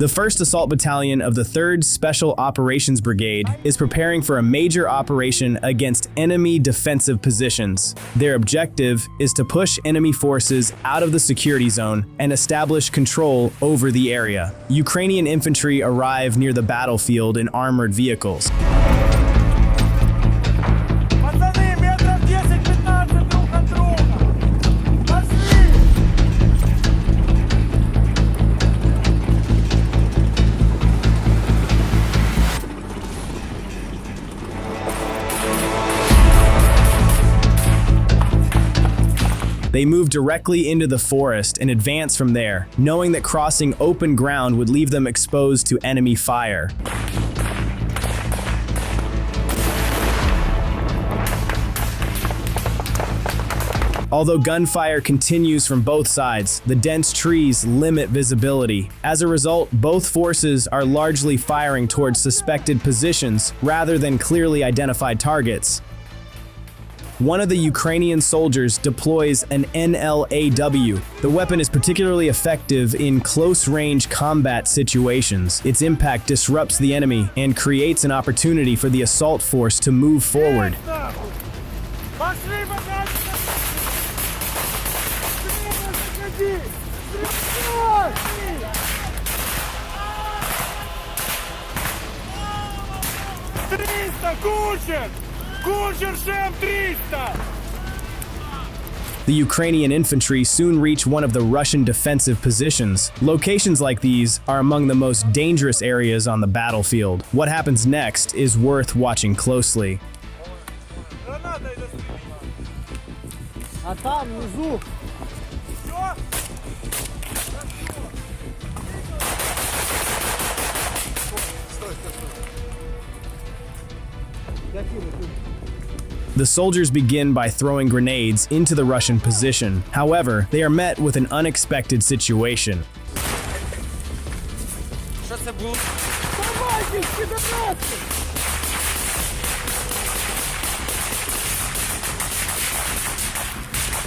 The 1st Assault Battalion of the 3rd Special Operations Brigade is preparing for a major operation against enemy defensive positions. Their objective is to push enemy forces out of the security zone and establish control over the area. Ukrainian infantry arrive near the battlefield in armored vehicles. They move directly into the forest and advance from there, knowing that crossing open ground would leave them exposed to enemy fire. Although gunfire continues from both sides, the dense trees limit visibility. As a result, both forces are largely firing towards suspected positions rather than clearly identified targets. One of the Ukrainian soldiers deploys an NLAW. The weapon is particularly effective in close-range combat situations. Its impact disrupts the enemy and creates an opportunity for the assault force to move forward. The Ukrainian infantry soon reach one of the Russian defensive positions. Locations like these are among the most dangerous areas on the battlefield. What happens next is worth watching closely. The soldiers begin by throwing grenades into the Russian position. However, they are met with an unexpected situation.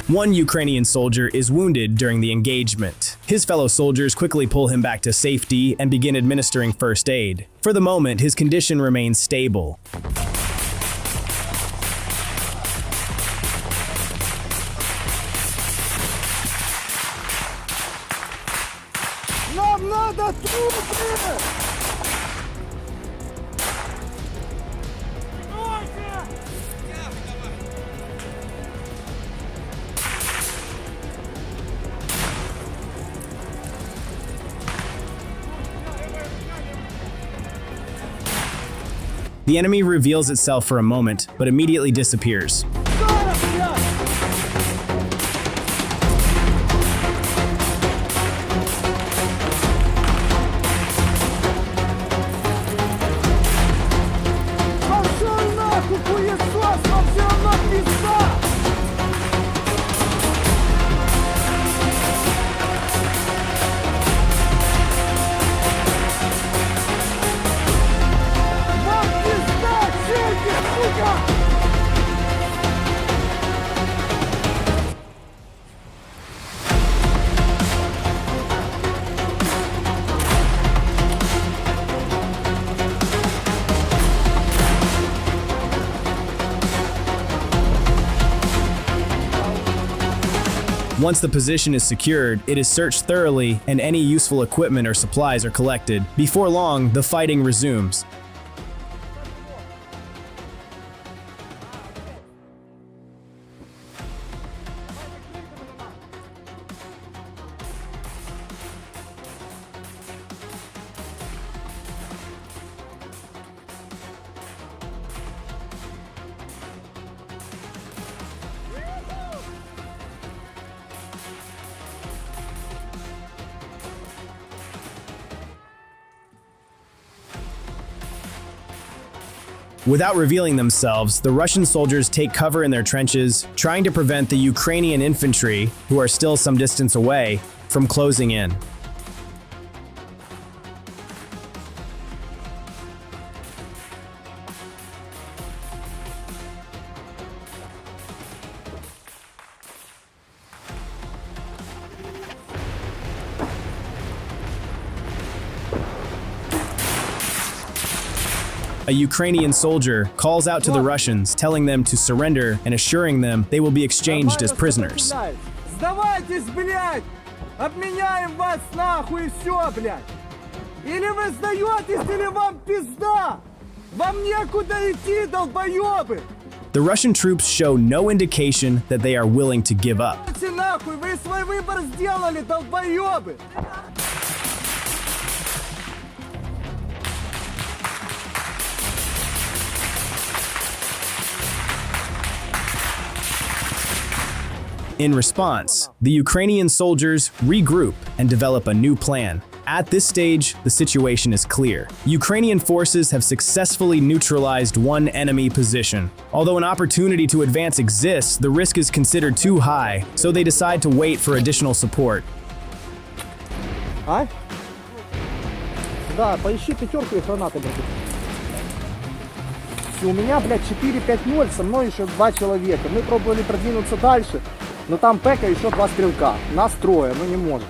One Ukrainian soldier is wounded during the engagement. His fellow soldiers quickly pull him back to safety and begin administering first aid. For the moment, his condition remains stable. The enemy reveals itself for a moment, but immediately disappears. Once the position is secured, it is searched thoroughly and any useful equipment or supplies are collected. Before long, the fighting resumes. Without revealing themselves, the Russian soldiers take cover in their trenches, trying to prevent the Ukrainian infantry, who are still some distance away, from closing in. A Ukrainian soldier calls out to the Russians, telling them to surrender and assuring them they will be exchanged as prisoners. Сдавайтесь, блядь! Обменяем вас нахуй и все, блядь! Или вы сдаетесь, или вам пизда! Вам некуда идти, долбоебы! The Russian troops show no indication that they are willing to give up. Идите нахуй, вы свой выбор сделали, долбоебы! In response, the Ukrainian soldiers regroup and develop a new plan. At this stage, the situation is clear. Ukrainian forces have successfully neutralized one enemy position. Although an opportunity to advance exists, the risk is considered too high, so they decide to wait for additional support. А? Да, поищи пятерку и гранаты, блядь. И у меня, блядь, 4-5-0, со мной еще 2 человека. Мы пробовали продвинуться дальше, но там Пека еще 2 стрелка. Нас трое, мы не можем.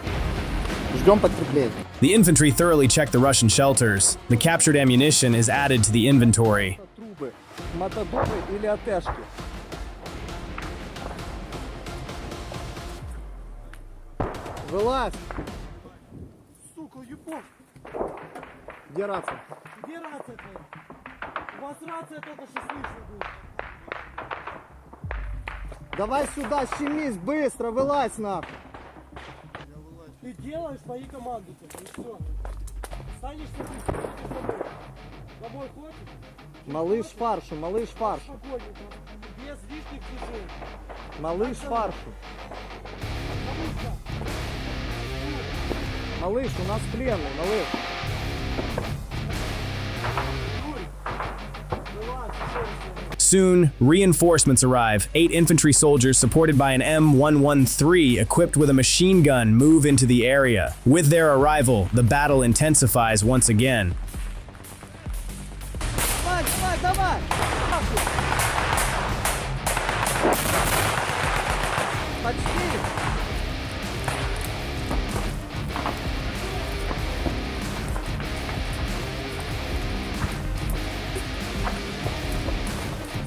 Ждем подкрепления. The infantry thoroughly check the Russian shelters. The captured ammunition is added to the inventory. Трубы, мотодубы или АТшки. Вылазь! Сука, ебать! Где рация? Где рация твоя? У вас рация только что слышно будет. Давай сюда, щемись, быстро, вылазь нахуй! Ты делаешь мои команды, и все. Станешь домой хочешь? Малыш фаршу, малыш фаршу. Без лишних движений. Малыш фаршу. Малыш, у нас пленный, малыш. Soon, reinforcements arrive. 8 infantry soldiers supported by an M113 equipped with a machine gun move into the area. With their arrival, the battle intensifies once again. Давай, давай, давай! Почти!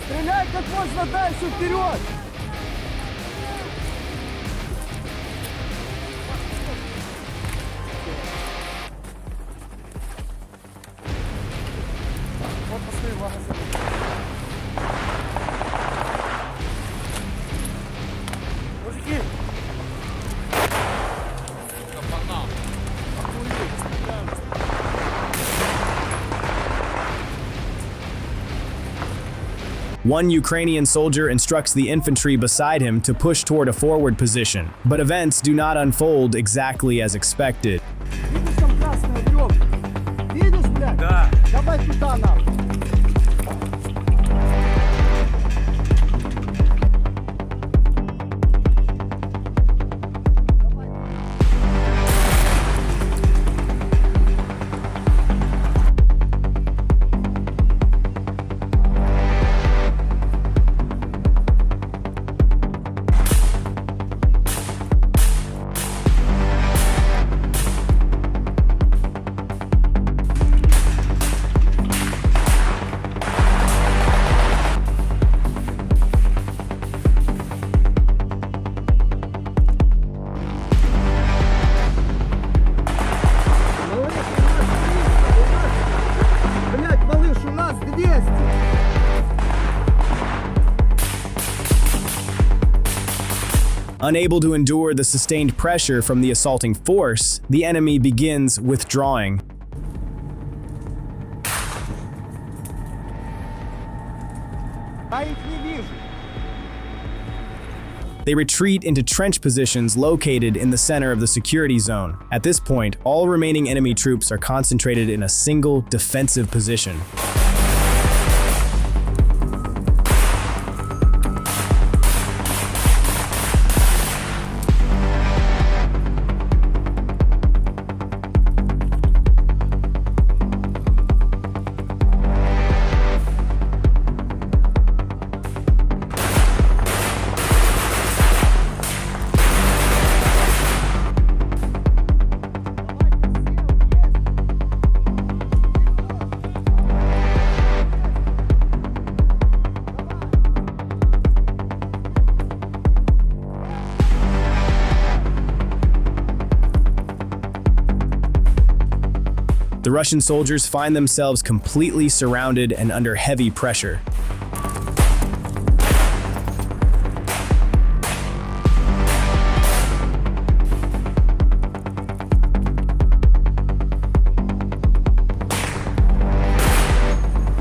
Стреляй как можно дальше вперед! Вот посмотри, магазин. Мужики! One Ukrainian soldier instructs the infantry beside him to push toward a forward position, but events do not unfold exactly as expected. Видишь там красная веревка? Видишь, блядь? Да. Давай туда нахуй. Unable to endure the sustained pressure from the assaulting force, the enemy begins withdrawing. They retreat into trench positions located in the center of the security zone. At this point, all remaining enemy troops are concentrated in a single defensive position. The Russian soldiers find themselves completely surrounded and under heavy pressure.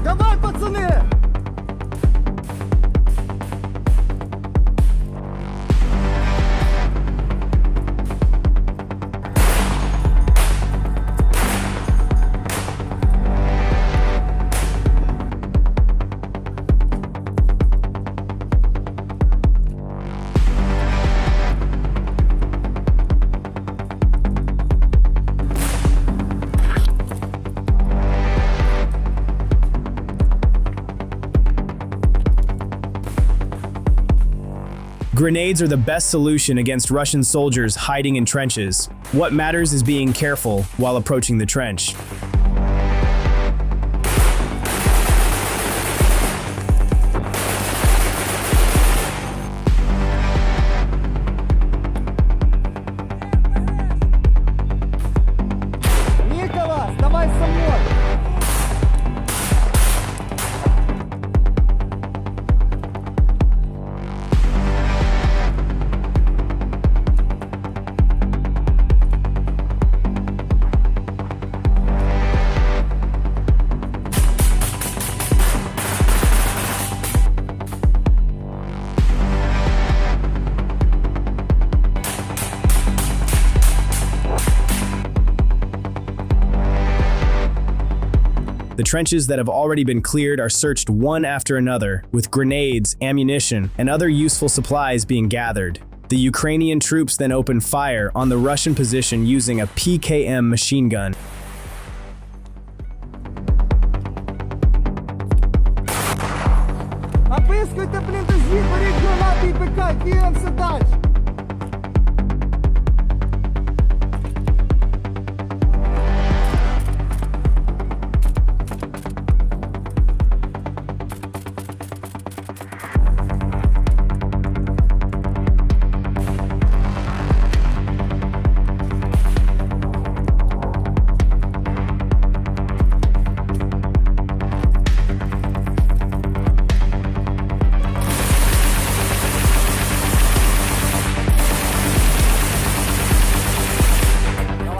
Давай, пацаны! Grenades are the best solution against Russian soldiers hiding in trenches. What matters is being careful while approaching the trench. Николас, давай со мной! The trenches that have already been cleared are searched one after another, with grenades, ammunition, and other useful supplies being gathered. The Ukrainian troops then open fire on the Russian position using a PKM machine gun. Опискуйте бліндажі, беріть гранати і БК, діємося далі!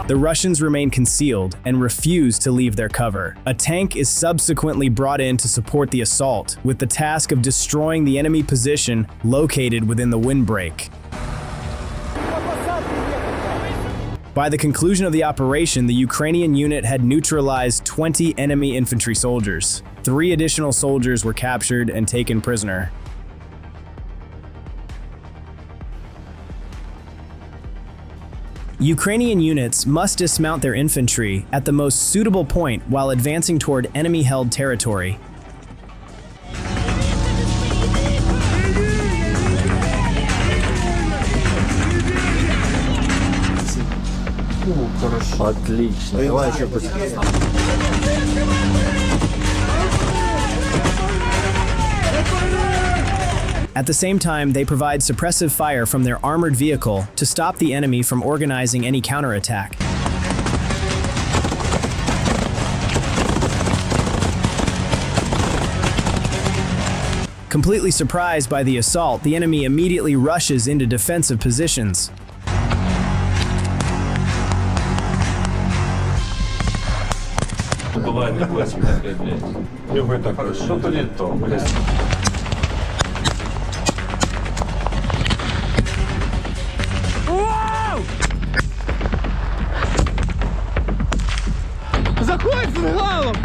The Russians remain concealed and refuse to leave their cover. A tank is subsequently brought in to support the assault, with the task of destroying the enemy position located within the windbreak. By the conclusion of the operation, the Ukrainian unit had neutralized 20 enemy infantry soldiers. 3 additional soldiers were captured and taken prisoner. Ukrainian units must dismount their infantry at the most suitable point while advancing toward enemy-held territory. Отлично. At the same time, they provide suppressive fire from their armored vehicle to stop the enemy from organizing any counterattack. Completely surprised by the assault, the enemy immediately rushes into defensive positions. Заходь з галом!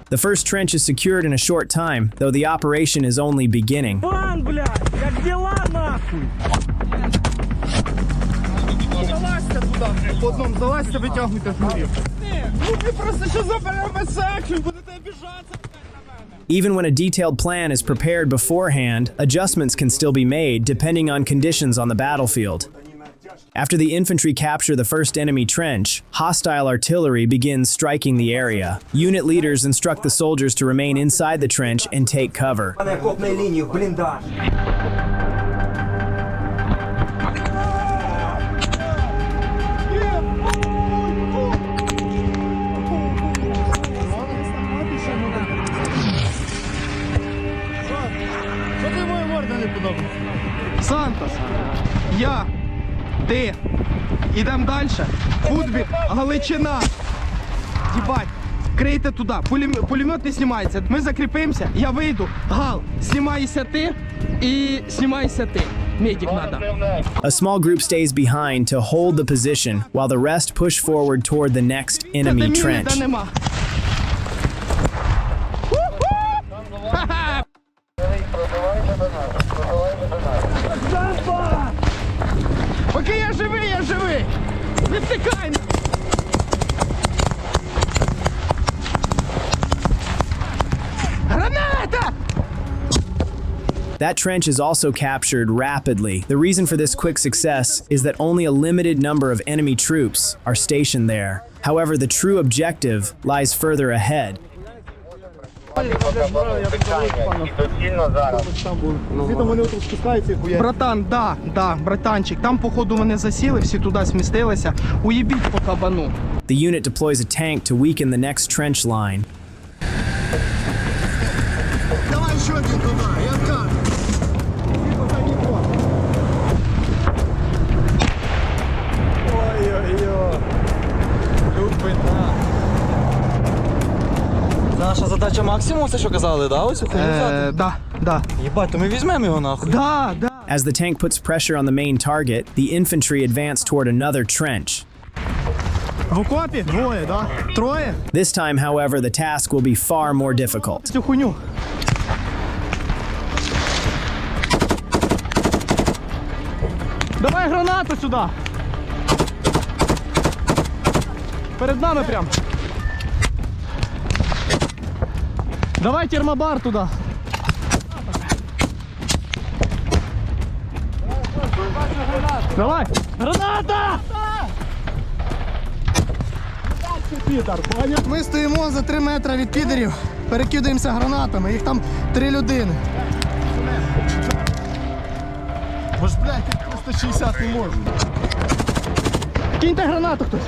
The first trench is secured in a short time, though the operation is only beginning. Пан, блядь, як дела нахуй? Залазьте туди, блядь, по одному залазьте, витягуйте з мурів. Ну ви просто що заберемо секцію, будете обіжатися. Even when a detailed plan is prepared beforehand, adjustments can still be made depending on conditions on the battlefield. After the infantry capture the first enemy trench, hostile artillery begins striking the area. Unit leaders instruct the soldiers to remain inside the trench and take cover. не подобається. Сантос, я, ти, ідемо далі. Футбіт, Галичина. Їбать, крийте туди, пулемет не знімається. Ми закріпимося, я вийду. Гал, знімайся ти і знімайся ти. Медик надо. A small group stays behind to hold the position while the rest push forward toward the next enemy trench. Нема. Окей, я живий! Не втикай! Граната! That trench is also captured rapidly. The reason for this quick success is that only a limited number of enemy troops are stationed there. However, the true objective lies further ahead. Братан, да, братанчик, там походу вони засіли, всі туди змістилися. Уїбіть по кабану. The unit deploys a tank to weaken the next trench line. Давай еще один туда, я откажу. Ой-ой-ой. Любина. Наша задача максимум, це що казали, да? Ось хуйню взяти? Да. Єбать, то ми візьмемо його нахуй. Да. As the tank puts pressure on the main target, the infantry advance toward another trench. В окопі? Двоє, да? Троє? This time, however, the task will be far more difficult. Цю хуйню. Давай гранату сюди. Перед нами прям. Давай термобар туди. Давай. Граната! Ми стоїмо за 3 метри від підерів, перекидаємося гранатами, їх там 3 людини. Бо ж, блядь, 360 не можу. Киньте гранату хтось.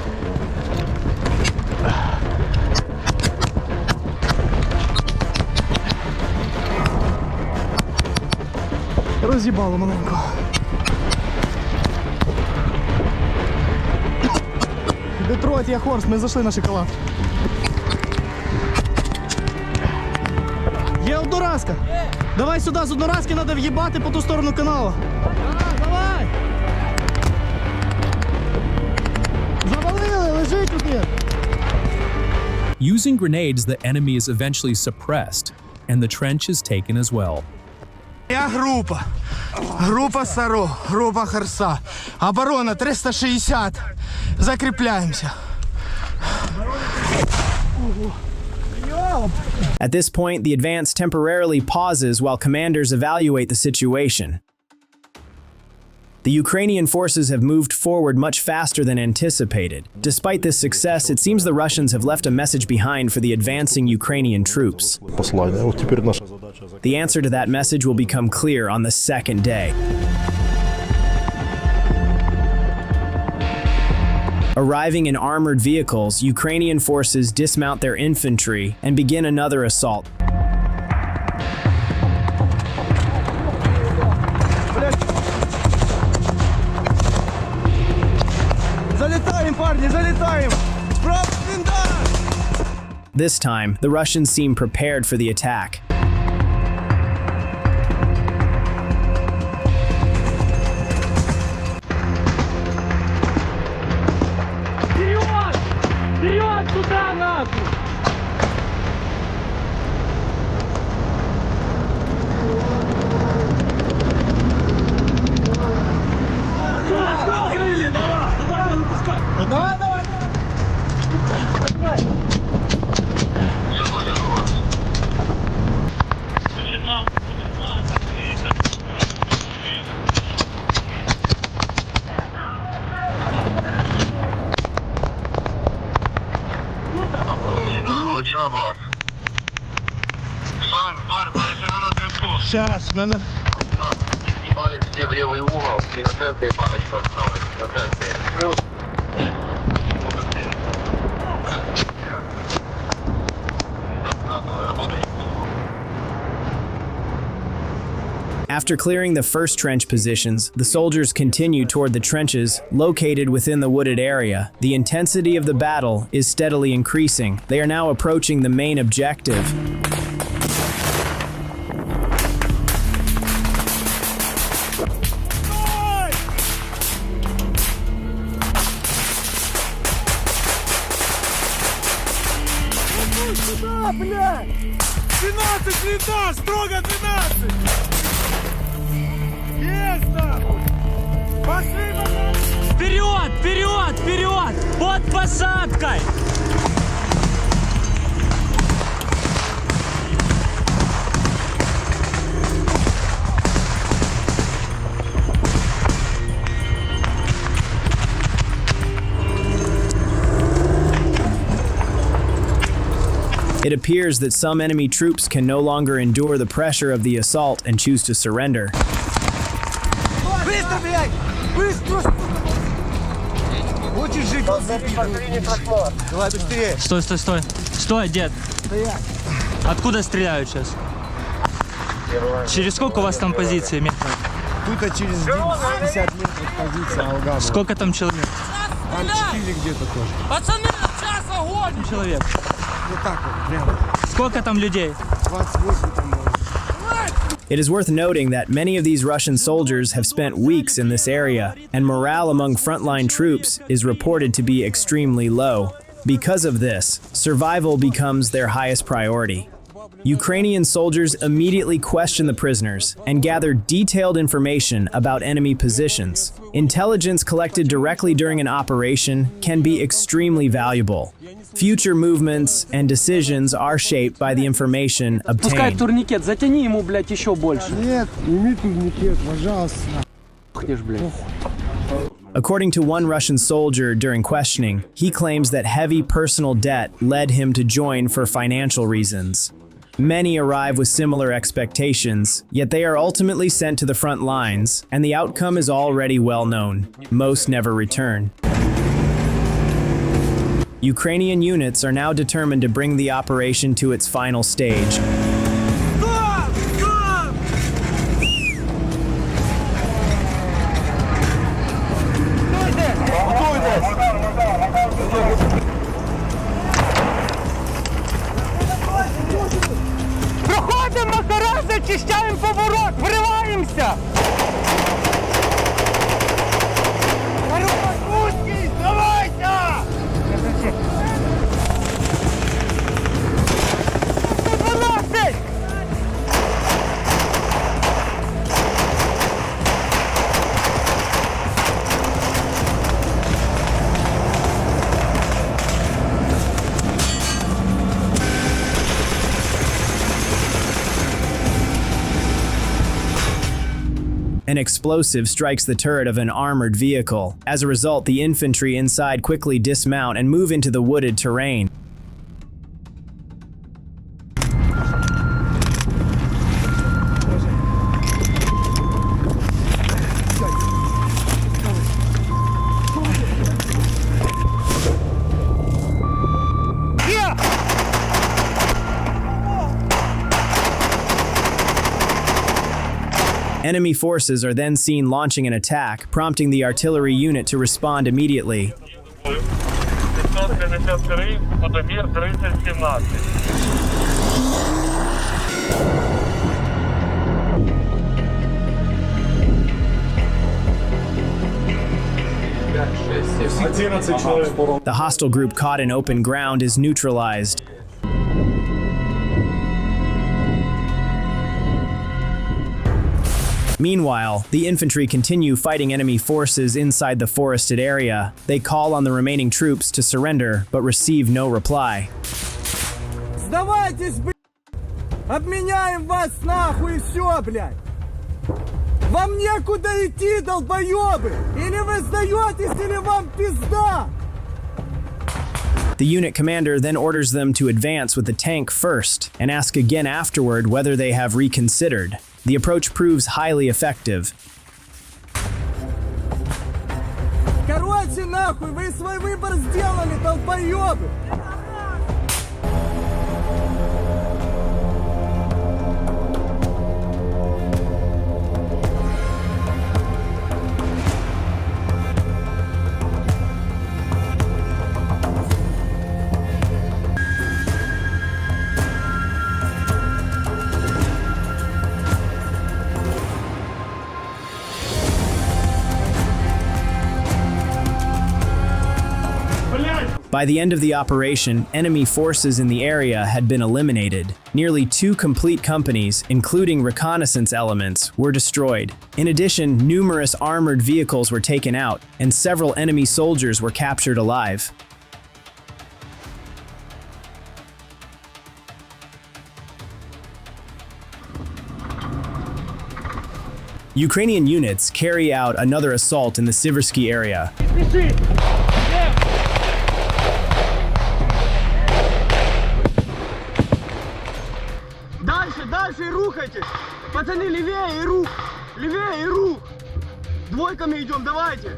Роз'їбало маленько. Детройт, я Хорст, ми зайшли на шоколад. Є одноразка. Давай сюди, з одноразки треба в'їбати по ту сторону каналу. Давай! Завалили, лежить тут. Using grenades, the enemy is eventually suppressed, and the trench is taken as well. Я група. Група Саро, група Харса. Оборона 360. Закріпляємося. At this point, the advance temporarily pauses while commanders evaluate the situation. The Ukrainian forces have moved forward much faster than anticipated. Despite this success, it seems the Russians have left a message behind for the advancing Ukrainian troops. The answer to that message will become clear on the second day. Arriving in armored vehicles, Ukrainian forces dismount their infantry and begin another assault. Залітаємо, парні, залітаємо! This time, the Russians seem prepared for the attack. Вперед туда, нахуй! Давай! Сейчас, надо... В левый угол, и на центре палочка осталась. На центре. After clearing the first trench positions, the soldiers continue toward the trenches located within the wooded area. The intensity of the battle is steadily increasing. They are now approaching the main objective. Сюда, блядь! 12 лета! Строго 12! Есть нахуй! Пошли, пошли! Вперед! Вперед! Вперед! Под посадкой! It appears that some enemy troops can no longer endure the pressure of the assault and choose to surrender. Быстро, блядь! Быстро! Хочешь жить? Давай быстрее! Стой, стой, стой! Стой, дед! Стоять! Откуда стреляют сейчас? Через сколько у вас там позиции метров? Тут через 50 метров позиция Алгама. Сколько там человек? Там 4 где-то тоже. Пацаны, сейчас огонь! Человек. Вот так вот, прямо. Сколько там людей? 28 там было. It is worth noting that many of these Russian soldiers have spent weeks in this area, and morale among frontline troops is reported to be extremely low. Because of this, survival becomes their highest priority. Ukrainian soldiers immediately question the prisoners and gather detailed information about enemy positions. Intelligence collected directly during an operation can be extremely valuable. Future movements and decisions are shaped by the information Пускай obtained. турникет, затяни ему, блядь, еще больше. Нет, сними турникет, пожалуйста. Пухнешь, блядь. According to one Russian soldier during questioning, he claims that heavy personal debt led him to join for financial reasons. Many arrive with similar expectations, yet they are ultimately sent to the front lines, and the outcome is already well known. Most never return. Ukrainian units are now determined to bring the operation to its final stage. Стоп! Стоп! Проходимо, Макара, зачищаємо поворот, вриваємося! Русский, давайте! 112! An explosive strikes the turret of an armored vehicle. As a result, the infantry inside quickly dismount and move into the wooded terrain. Enemy forces are then seen launching an attack, prompting the artillery unit to respond immediately. 553, подомір 3017. The hostile group caught in open ground is neutralized. Meanwhile, the infantry continue fighting enemy forces inside the forested area. They call on the remaining troops to surrender, but receive no reply. Сдавайтесь, блядь! Обменяем вас нахуй и все, блядь! Вам некуда идти, долбоебы! Или вы сдаетесь, или вам пизда! The unit commander then orders them to advance with the tank first and ask again afterward whether they have reconsidered. The approach proves highly effective. Короче, нахуй, вы свой выбор сделали, долбоебы! By the end of the operation, enemy forces in the area had been eliminated. Nearly 2 complete companies, including reconnaissance elements, were destroyed. In addition, numerous armored vehicles were taken out, and several enemy soldiers were captured alive. Ukrainian units carry out another assault in the Siversky area. Дальше рухайтесь! Пацаны, левее и рух! Левее и рух! Двойками идем, давайте!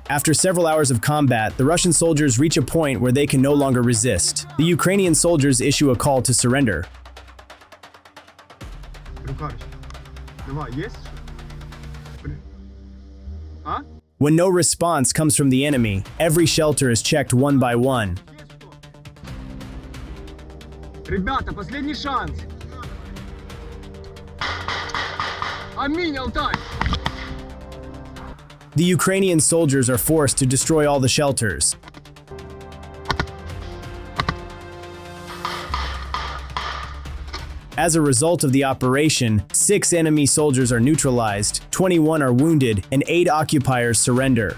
After several hours of combat, the Russian soldiers reach a point where they can no longer resist. The Ukrainian soldiers issue a call to surrender. When no response comes from the enemy, every shelter is checked one by one. Ребята, последний шанс! Аминь, Алтай! The Ukrainian soldiers are forced to destroy all the shelters. As a result of the operation, 6 enemy soldiers are neutralized, 21 are wounded, and 8 occupiers surrender.